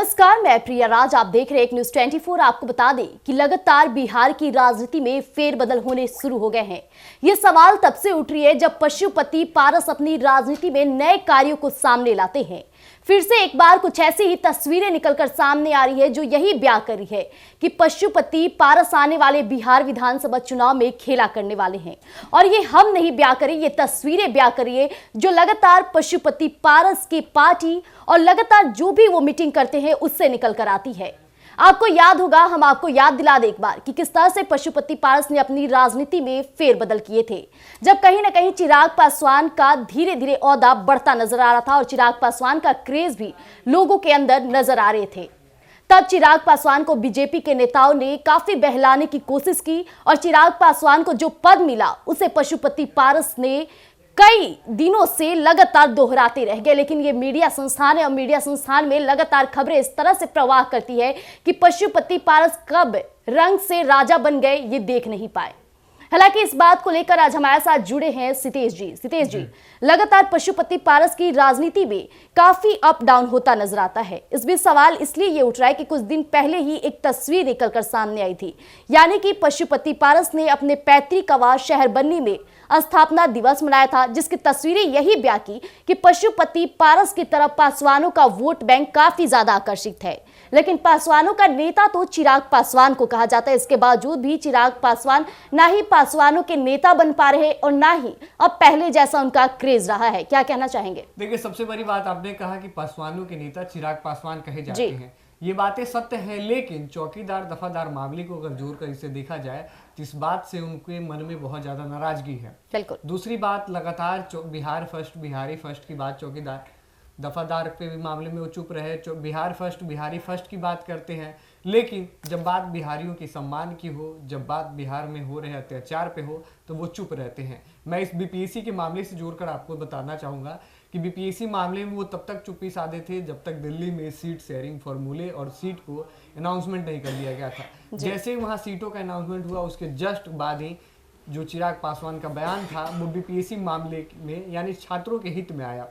नमस्कार, मैं प्रिया राज। आप देख रहे हैं एक न्यूज 24। आपको बता दें कि लगातार बिहार की राजनीति में फेरबदल होने शुरू हो गए हैं। ये सवाल तब से उठ रही है जब पशुपति पारस अपनी राजनीति में नए कार्यों को सामने लाते हैं। फिर से एक बार कुछ ऐसी ही तस्वीरें निकलकर सामने आ रही है जो यही बयां कर रही है कि पशुपति पारस आने वाले बिहार विधानसभा चुनाव में खेला करने वाले हैं। और ये हम नहीं बयां करें, ये तस्वीरें बयां करिए जो लगातार पशुपति पारस की पार्टी और लगातार जो भी वो मीटिंग करते हैं उससे निकल कर आती है। आपको याद होगा, हम आपको याद दिला दें एक बार कि किस तरह से पशुपति पारस ने अपनी राजनीति में फेरबदल किए थे, जब कहीं ना कहीं चिराग पासवान का धीरे धीरे ओहदा बढ़ता नजर आ रहा था और चिराग पासवान का क्रेज भी लोगों के अंदर नजर आ रहे थे। तब चिराग पासवान को बीजेपी के नेताओं ने काफी बहलाने की कोशिश की और चिराग पासवान को जो पद मिला उसे पशुपति पारस ने कई दिनों से लगातार दोहराते रह गए। लेकिन ये मीडिया संस्थान है और मीडिया संस्थान में लगातार खबरें इस तरह से प्रवाह करती है कि पशुपति पारस कब रंग से राजा बन गए ये देख नहीं पाए। हालांकि इस बात को लेकर आज हमारे साथ जुड़े हैं सितेश जी। लगातार पशुपति पारस की राजनीति में काफी अप डाउन होता नजर आता है। इस बीच सवाल इसलिए ये उठ रहा है कि कुछ दिन पहले ही एक तस्वीर निकलकर सामने आई थी, यानी कि पशुपति पारस ने अपने पैतृक आवास शहर बन्नी में स्थापना दिवस मनाया था, जिसकी तस्वीरें यही बयां की कि पशुपति पारस की तरफ पासवानों का वोट बैंक काफी ज्यादा आकर्षित है। लेकिन पासवानों का नेता तो चिराग पासवान को कहा जाता है। इसके बावजूद भी चिराग पासवान ना ही पासवानों के नेता बन पा रहे और ना ही अब पहले जैसा उनका क्रेज रहा है। क्या कहना चाहेंगे? देखिए, सबसे बड़ी बात आपने कहा कि पासवानों के नेता चिराग पासवान कहे जाते हैं, ये बातें सत्य है। लेकिन चौकीदार दफादार मामले को अगर जोड़ कर इसे देखा जाए तो इस बात से उनके मन में बहुत ज्यादा नाराजगी है। बिल्कुल। दूसरी बात, लगातार बिहार फर्स्ट बिहारी फर्स्ट की बात चौकीदार दफादार के मामले में वो चुप रहे। बिहार फर्स्ट बिहारी फर्स्ट की बात करते हैं, लेकिन जब बात बिहारियों की सम्मान की हो, जब बात बिहार में हो रहे अत्याचार पे हो तो वो चुप रहते हैं। मैं इस बीपीएससी के मामले से जोड़कर आपको बताना चाहूँगा कि बीपीएससी मामले में वो तब तक चुप्पी साधे थे जब तक दिल्ली में सीट शेयरिंग फॉर्मूले और सीट को अनाउंसमेंट नहीं कर दिया गया था। जैसे ही वहाँ सीटों का अनाउंसमेंट हुआ उसके जस्ट बाद ही जो चिराग पासवान का बयान था वो बीपीएससी मामले में यानी छात्रों के हित में आया।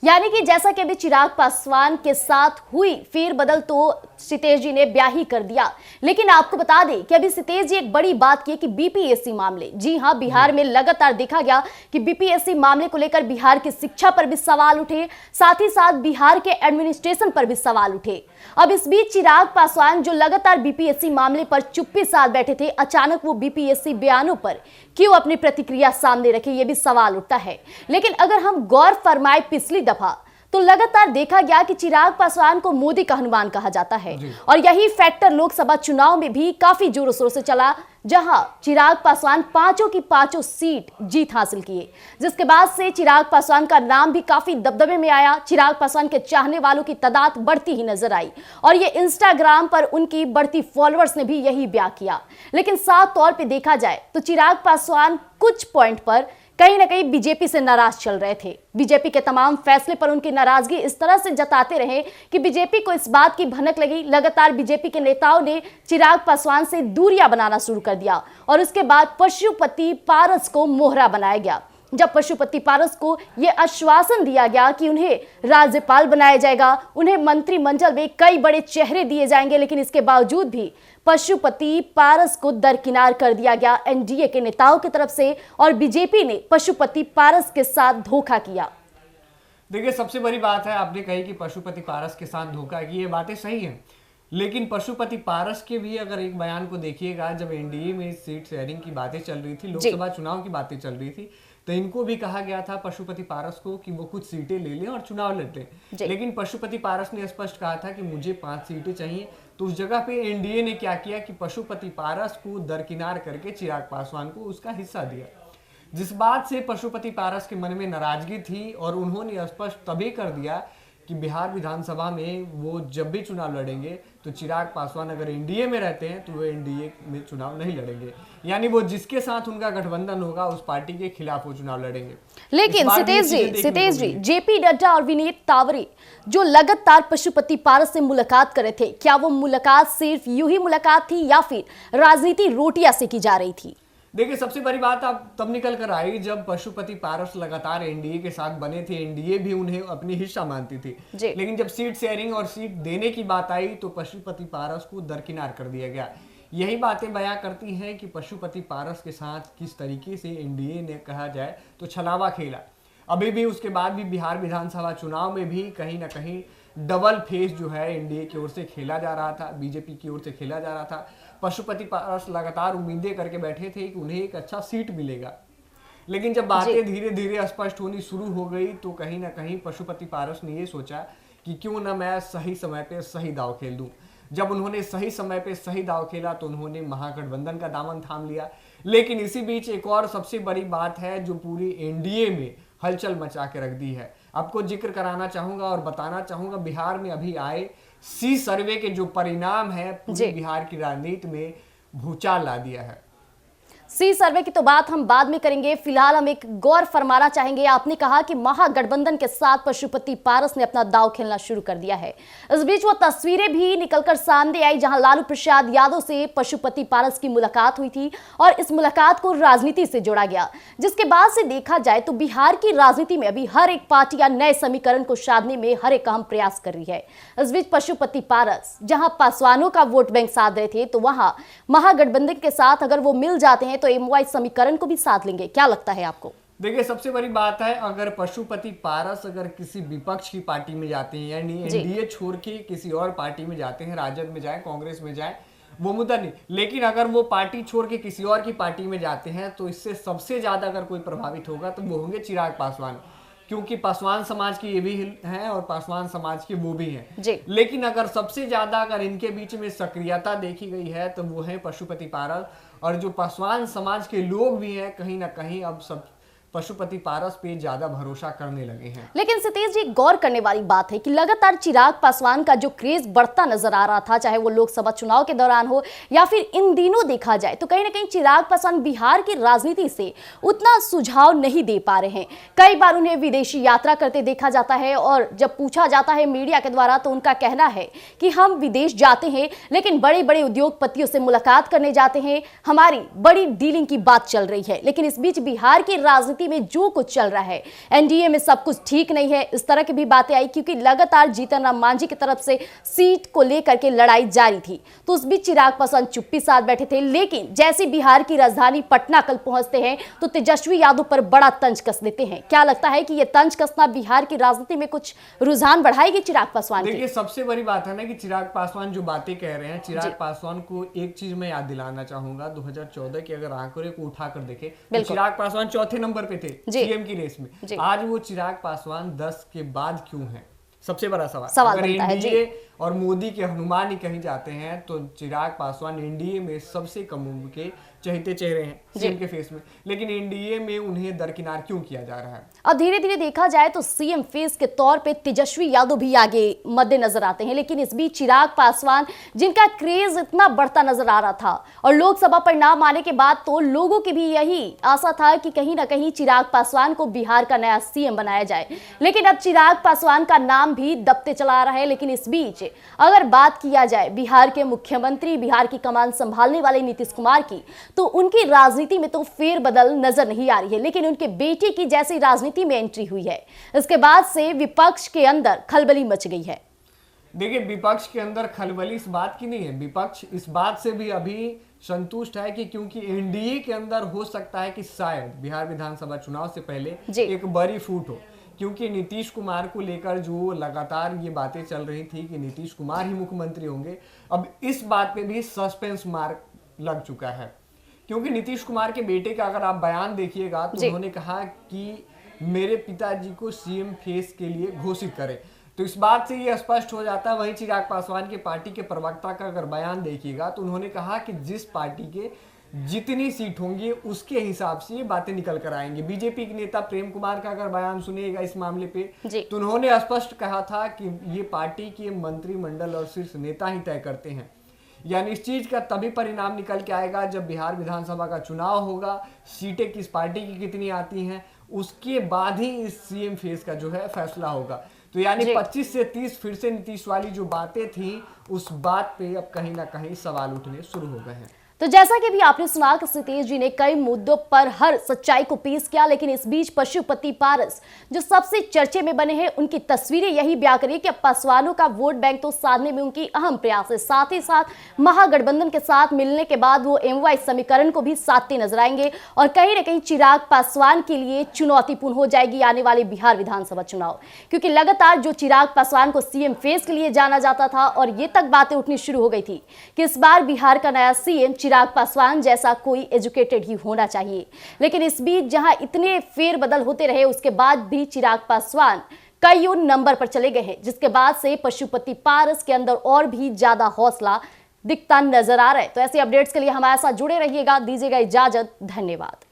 यानी कि जैसा कि अभी चिराग पासवान के साथ हुई फेरबदल तो सितेश जी ने ब्याह ही कर दिया। लेकिन आपको बता दें कि अभी सितेश जी एक बड़ी बात की कि बीपीएससी मामले, जी हां, बिहार में लगातार देखा गया कि बीपीएससी मामले को लेकर बिहार की शिक्षा पर भी सवाल उठे, साथ ही साथ बिहार के एडमिनिस्ट्रेशन पर भी सवाल उठे। अब इस बीच चिराग पासवान जो लगातार बीपीएससी मामले पर चुप्पी साध बैठे थे, अचानक वो बीपीएससी बयानों पर क्यों अपनी प्रतिक्रिया सामने रखे, ये भी सवाल उठता है। लेकिन अगर हम गौर फरमाए पिछली दफा तो लगातार देखा गया कि चिराग पासवान को मोदी का हनुमान कहा जाता है और यही फैक्टर लोकसभा चुनाव में भी काफी जोरों शोरों से चला, जहां चिराग पासवान पांचों की पांचों सीट जीत हासिल किए, जिसके बाद से चिराग पासवान का नाम भी काफी दबदबे में आया। चिराग पासवान के चाहने वालों की तादाद बढ़ती ही नजर आई और ये इंस्टाग्राम पर उनकी बढ़ती फॉलोअर्स ने भी यही बयां किया। लेकिन साफ तौर पर देखा जाए तो चिराग पासवान कुछ पॉइंट पर कहीं ना कहीं बीजेपी से नाराज चल रहे थे। बीजेपी के तमाम फैसले पर उनकी नाराजगी इस तरह से जताते रहे कि बीजेपी को इस बात की भनक लगी। लगातार बीजेपी के नेताओं ने चिराग पासवान से दूरियां बनाना शुरू कर दिया और उसके बाद पशुपति पारस को मोहरा बनाया गया। जब पशुपति पारस को यह आश्वासन दिया गया कि उन्हें राज्यपाल बनाया जाएगा, उन्हें मंत्रिमंडल में कई बड़े चेहरे दिए जाएंगे, लेकिन इसके बावजूद भी पशुपति पारस को दरकिनार कर दिया गया एनडीए के नेताओं की तरफ से और बीजेपी ने पशुपति पारस के साथ धोखा किया। देखिए, सबसे बड़ी बात है आपने कही कि पशुपति पारस के साथ धोखा की, ये बातें सही हैं। लेकिन पशुपति पारस के भी अगर एक बयान को देखिएगा, जब एनडीए में सीट शेयरिंग की बातें चल रही थी, लोकसभा चुनाव की बातें चल रही थी, तो इनको भी कहा गया था पशुपति पारस को कि वो कुछ सीटें ले लें और चुनाव लड़ लें। लेकिन पशुपति पारस ने स्पष्ट कहा था कि मुझे 5 सीटें चाहिए। तो उस जगह पे एनडीए ने क्या किया कि पशुपति पारस को दरकिनार करके चिराग पासवान को उसका हिस्सा दिया, जिस बात से पशुपति पारस के मन में नाराजगी थी और उन्होंने स्पष्ट तभी कर दिया कि बिहार विधानसभा में वो जब भी चुनाव लड़ेंगे तो चिराग पासवान अगर एनडीए में रहते हैं तो वो एनडीए में चुनाव नहीं लड़ेंगे, यानी वो जिसके साथ उनका गठबंधन होगा उस पार्टी के खिलाफ वो चुनाव लड़ेंगे। लेकिन सितेश जी, जेपी नड्डा और विनीत तावरे जो लगातार पशुपति पारस से मुलाकात कर रहे थे, क्या वो मुलाकात सिर्फ यूं ही मुलाकात थी या फिर राजनीति रोटियां सेकी जा रही थी? देखिए, सबसे बड़ी बात आप तब निकल कर आई जब पशुपति पारस लगातार एनडीए के साथ बने थे। एनडीए भी उन्हें अपनी हिस्सा मानती थी, लेकिन जब सीट शेयरिंग और सीट देने की बात आई तो पशुपति पारस को दरकिनार कर दिया गया। यही बातें बयां करती हैं कि पशुपति पारस के साथ किस तरीके से एनडीए ने कहा जाए तो छलावा खेला। अभी भी उसके बाद भी बिहार विधानसभा चुनाव में भी कहीं ना कहीं डबल फेस जो है एनडीए की ओर से खेला जा रहा था, बीजेपी की ओर से खेला जा रहा था। पशुपति पारस लगातार उम्मीदें करके बैठे थे कि उन्हें एक अच्छा सीट मिलेगा, लेकिन जब बातें धीरे धीरे स्पष्ट होनी शुरू हो गई तो कहीं ना कहीं पशुपति पारस ने ये सोचा कि क्यों ना मैं सही समय पे सही दाव खेल दूं। जब उन्होंने सही समय पे सही दाव खेला तो उन्होंने महागठबंधन का दामन थाम लिया। लेकिन इसी बीच एक और सबसे बड़ी बात है जो पूरी एनडीए में हलचल मचा के रख दी है। आपको जिक्र कराना चाहूंगा और बताना चाहूंगा, बिहार में अभी आए सी सर्वे के जो परिणाम है पूरी बिहार की राजनीति में भूचाल ला दिया है। सी सर्वे की तो बात हम बाद में करेंगे, फिलहाल हम एक गौर फरमाना चाहेंगे। आपने कहा कि महागठबंधन के साथ पशुपति पारस ने अपना दांव खेलना शुरू कर दिया है। इस बीच वो तस्वीरें भी निकलकर सामने आई जहां लालू प्रसाद यादव से पशुपति पारस की मुलाकात हुई थी और इस मुलाकात को राजनीति से जोड़ा गया, जिसके बाद से देखा जाए तो बिहार की राजनीति में अभी हर एक पार्टियां नए समीकरण को साधने में हर एक अहम प्रयास कर रही है। इस बीच पशुपति पारस जहां पासवानों का वोट बैंक साध रहे थे, तो वहां महागठबंधन के साथ अगर वो मिल जाते हैं तो एमवाई समीकरण को भी साथ लेंगे। क्या लगता है आपको? देखिए, सबसे बड़ी बात है, अगर पशुपति पारस अगर किसी विपक्ष की पार्टी में जाते हैं, यानी एनडीए छोड़ के किसी और पार्टी में जाते हैं, राजद में जाए, कांग्रेस में जाए, वो मुद्दा नहीं, लेकिन अगर वो पार्टी छोड़ के किसी और की पार्टी में जाते हैं तो इससे सबसे ज्यादा अगर कोई प्रभावित होगा तो वो होंगे चिराग पासवान, क्योंकि पासवान समाज की ये भी हैं और पासवान समाज के वो भी हैं। लेकिन अगर सबसे ज्यादा अगर इनके बीच में सक्रियता देखी गई है तो वो है पशुपति पारस, और जो पासवान समाज के लोग भी हैं कहीं ना कहीं अब सब पशुपति पारस पे ज्यादा भरोसा करने लगे हैं। लेकिन सतीश जी, गौर करने वाली बात है कि लगातार चिराग पासवान का जो क्रेज बढ़ता नजर आ रहा था, चाहे वो लोकसभा चुनाव के दौरान हो या फिर इन दिनों देखा जाए, तो कहीं ना कहीं चिराग पासवान बिहार की राजनीति से उतना सुझाव नहीं दे पा रहे हैं। कई बार उन्हें विदेशी यात्रा करते देखा जाता है और जब पूछा जाता है मीडिया के द्वारा तो उनका कहना है कि हम विदेश जाते हैं लेकिन बड़े बड़े उद्योगपतियों से मुलाकात करने जाते हैं, हमारी बड़ी डीलिंग की बात चल रही है। लेकिन इस बीच बिहार की राजनीति में जो कुछ चल रहा है, एनडीए में सब कुछ ठीक नहीं है, इस तरह की भी बातें आई, क्योंकि लगातार जीतन राम मांझी की तरफ से सीट को लेकर के लड़ाई जारी थी। तो उस बीच चिराग पासवान चुप्पी साध बैठे थे, लेकिन जैसे बिहार की राजधानी पटना कल पहुंचते हैं तो तेजस्वी यादव पर बड़ा तंज कस देते हैं। क्या लगता है कि यह तंज कसना बिहार की राजनीति में कुछ रुझान बढ़ाएगी चिराग पासवान? देखिए, सबसे बड़ी बात है ना कि चिराग पासवान जो बातें कह रहे हैं, चिराग पासवान को एक चीज मैं याद दिलाना चाहूंगा, 2014 के अगर आंकड़े को उठाकर देखें तो चिराग पासवान चौथे नंबर पे थे सीएम की रेस में। आज वो चिराग पासवान 10 के बाद क्यों है, सबसे बड़ा सवाल अगर एनडीए और मोदी के हनुमान ही कहीं जाते हैं तो चिराग पासवान एनडीए में सबसे कम उम्र के चहेते चेहरे हैं सीएम के फेस में, लेकिन एनडीए में उन्हें दरकिनार क्यों किया जा रहा है? अब धीरे धीरे देखा जाए तो सीएम फेस के तौर पे तेजस्वी यादव भी आगे मद्देनजर आते हैं, लेकिन इस बीच चिराग पासवान जिनका क्रेज इतना बढ़ता नजर आ रहा था और लोकसभा परिणाम आने के बाद तो लोगों की भी यही आशा था कि कहीं ना कहीं चिराग पासवान को बिहार का नया सीएम बनाया जाए, लेकिन अब चिराग पासवान का नाम भी दबते चला आ रहा है। लेकिन इस बीच अगर बात किया जाए बिहार के मुख्यमंत्री, बिहार की कमान संभालने वाले नीतीश कुमार की, तो उनकी राजनीति में तो फेरबदल नजर नहीं आ रही है, लेकिन उनके बेटे की जैसी राजनीति में एंट्री हुई है, इसके बाद से विपक्ष के अंदर खलबली मच गई है। देखिए, विपक्ष के अंदर खलबली इस बात की नहीं है, विपक्ष इस बात से भी अभी संतुष्ट है कि क्योंकि एनडीए के अंदर हो सकता है कि शायद बिहार विधानसभा चुनाव से पहले एक बड़ी फूट हो, क्योंकि नीतीश कुमार को लेकर जो लगातार ये बातें चल रही थी कि नीतीश कुमार ही मुख्यमंत्री होंगे, अब इस बात पे भी सस्पेंस मार्क लग चुका है। क्योंकि नीतीश कुमार के बेटे का अगर आप बयान देखिएगा तो उन्होंने कहा कि मेरे पिताजी को सीएम फेस के लिए घोषित करें, तो इस बात से ये स्पष्ट हो जाता है। वहीं चिराग पासवान के पार्टी के प्रवक्ता का अगर बयान देखिएगा तो उन्होंने कहा कि जिस पार्टी के जितनी सीट होंगी उसके हिसाब से ये बातें निकल कर आएंगे। बीजेपी के नेता प्रेम कुमार का अगर बयान सुनिएगा इस मामले पे तो उन्होंने स्पष्ट कहा था कि ये पार्टी के मंत्रिमंडल और शीर्ष नेता ही तय करते हैं, यानी इस चीज का तभी परिणाम निकल के आएगा जब बिहार विधानसभा का चुनाव होगा, सीटें किस पार्टी की कितनी आती हैं, उसके बाद ही इस सीएम फेस का जो है फैसला होगा। तो यानी 25 से 30 फिर से नीतीश वाली जो बातें थी उस बात पे अब कहीं ना कहीं सवाल उठने शुरू हो गए हैं। तो जैसा कि भी आपने सुना कि क्षितिज जी ने कई मुद्दों पर हर सच्चाई को पेश किया, लेकिन इस बीच पशुपति पारस जो सबसे चर्चे में बने हैं, उनकी तस्वीरें यही बयां करी कि अब पासवानों का वोट बैंक तो साधने में उनकी अहम प्रयास है। साथ ही साथ महागठबंधन के साथ मिलने के बाद वो एमवाई समीकरण को भी साधते नजर आएंगे और कहीं ना कहीं चिराग पासवान के लिए चुनौतीपूर्ण हो जाएगी आने वाले बिहार विधानसभा चुनाव, क्योंकि लगातार जो चिराग पासवान को सीएम फेस के लिए जाना जाता था और ये तक बातें उठनी शुरू हो गई थी कि इस बार बिहार का नया सीएम चिराग पासवान जैसा कोई एजुकेटेड ही होना चाहिए। लेकिन इस बीच जहां इतने फेरबदल होते रहे, उसके बाद भी चिराग पासवान कई उन नंबर पर चले गए हैं, जिसके बाद से पशुपति पारस के अंदर और भी ज्यादा हौसला दिखता नजर आ रहा है। तो ऐसे अपडेट्स के लिए हमारे साथ जुड़े रहिएगा। दीजिएगा इजाजत, धन्यवाद।